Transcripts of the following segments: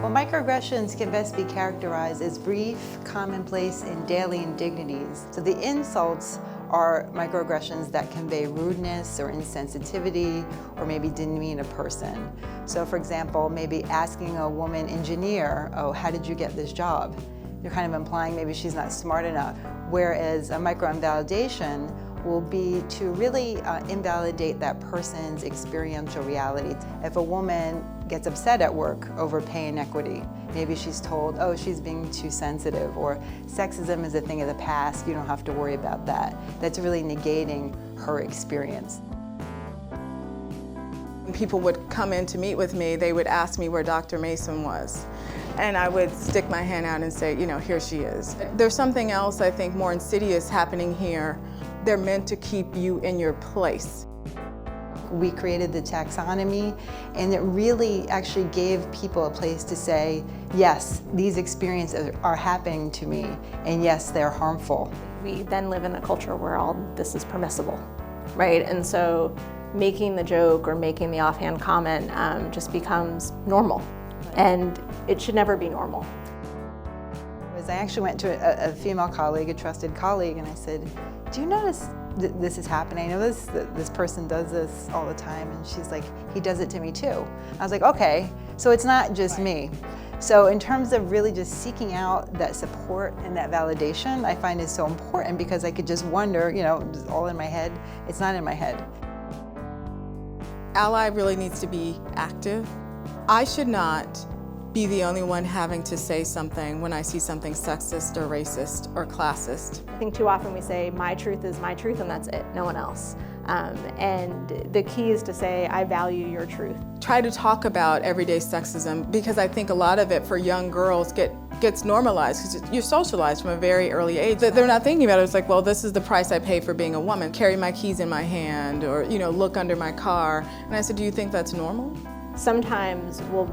Well, microaggressions can best be characterized as brief, commonplace, and daily indignities. So the insults are microaggressions that convey rudeness or insensitivity or maybe demean a person. So for example, maybe asking a woman engineer, oh, how did you get this job? You're kind of implying maybe she's not smart enough. Whereas a microinvalidation will be to really invalidate that person's experiential reality. If a woman gets upset at work over pay inequity, maybe she's told, oh, she's being too sensitive, or sexism is a thing of the past, you don't have to worry about that. That's really negating her experience. When people would come in to meet with me, they would ask me where Dr. Mason was. And I would stick my hand out and say, you know, here she is. There's something else I think more insidious happening here. They're meant to keep you in your place. We created the taxonomy, and it really actually gave people a place to say, yes, these experiences are happening to me, and yes, they're harmful. We then live in a culture where all this is permissible, right? And so making the joke or making the offhand comment just becomes normal, and it should never be normal. I actually went to a female colleague, a trusted colleague, and I said, do you notice this is happening? I know this person does this all the time, and she's like, he does it to me too. I was like, okay, so it's not just me. So in terms of really just seeking out that support and that validation, I find is so important, because I could just wonder, you know, just all in my head. It's not in my head. Ally really needs to be active. I should not be the only one having to say something when I see something sexist or racist or classist. I think too often we say, my truth is my truth, and that's it, no one else. And the key is to say, I value your truth. Try to talk about everyday sexism, because I think a lot of it for young girls gets normalized, because you're socialized from a very early age. They're not thinking about it. It's like, well, this is the price I pay for being a woman. Carry my keys in my hand, or, you know, look under my car. And I said, do you think that's normal? Sometimes we'll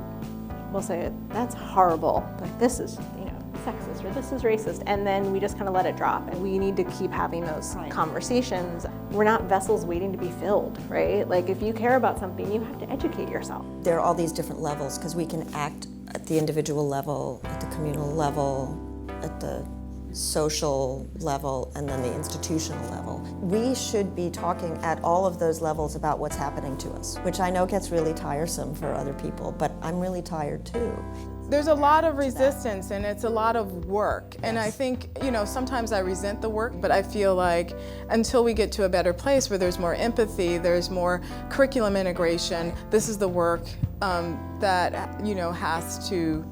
say, that's horrible, like this is, you know, sexist, or this is racist, and then we just kind of let it drop, and we need to keep having those conversations. We're not vessels waiting to be filled, right? Like, if you care about something, you have to educate yourself. There are all these different levels, because we can act at the individual level, at the communal level, at the social level, and then the institutional level. We should be talking at all of those levels about what's happening to us, which I know gets really tiresome for other people, but I'm really tired too. There's a lot of resistance, and it's a lot of work. And I think, you know, sometimes I resent the work, but I feel like until we get to a better place where there's more empathy, there's more curriculum integration, this is the work that, you know, has to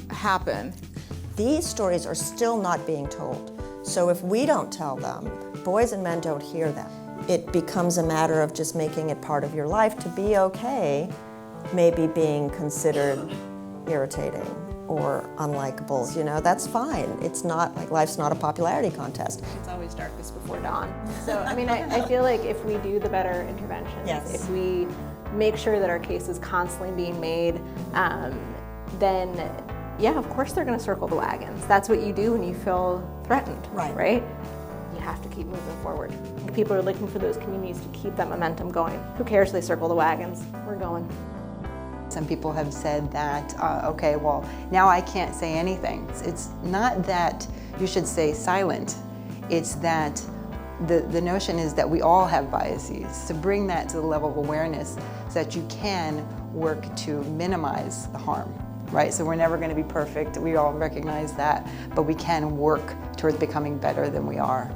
happen. These stories are still not being told. So if we don't tell them, boys and men don't hear them. It becomes a matter of just making it part of your life to be okay, maybe being considered irritating or unlikable. You know, that's fine. It's not like life's not a popularity contest. It's always darkest before dawn. So, I mean, I feel like if we do the better interventions, yes, if we make sure that our case is constantly being made, then yeah, of course they're going to circle the wagons. That's what you do when you feel threatened, right? You have to keep moving forward. People are looking for those communities to keep that momentum going. Who cares if they circle the wagons? We're going. Some people have said that, okay, well, now I can't say anything. It's not that you should stay silent. It's that the notion is that we all have biases. To bring that to the level of awareness so that you can work to minimize the harm. Right, so we're never going to be perfect. We all recognize that, but we can work towards becoming better than we are.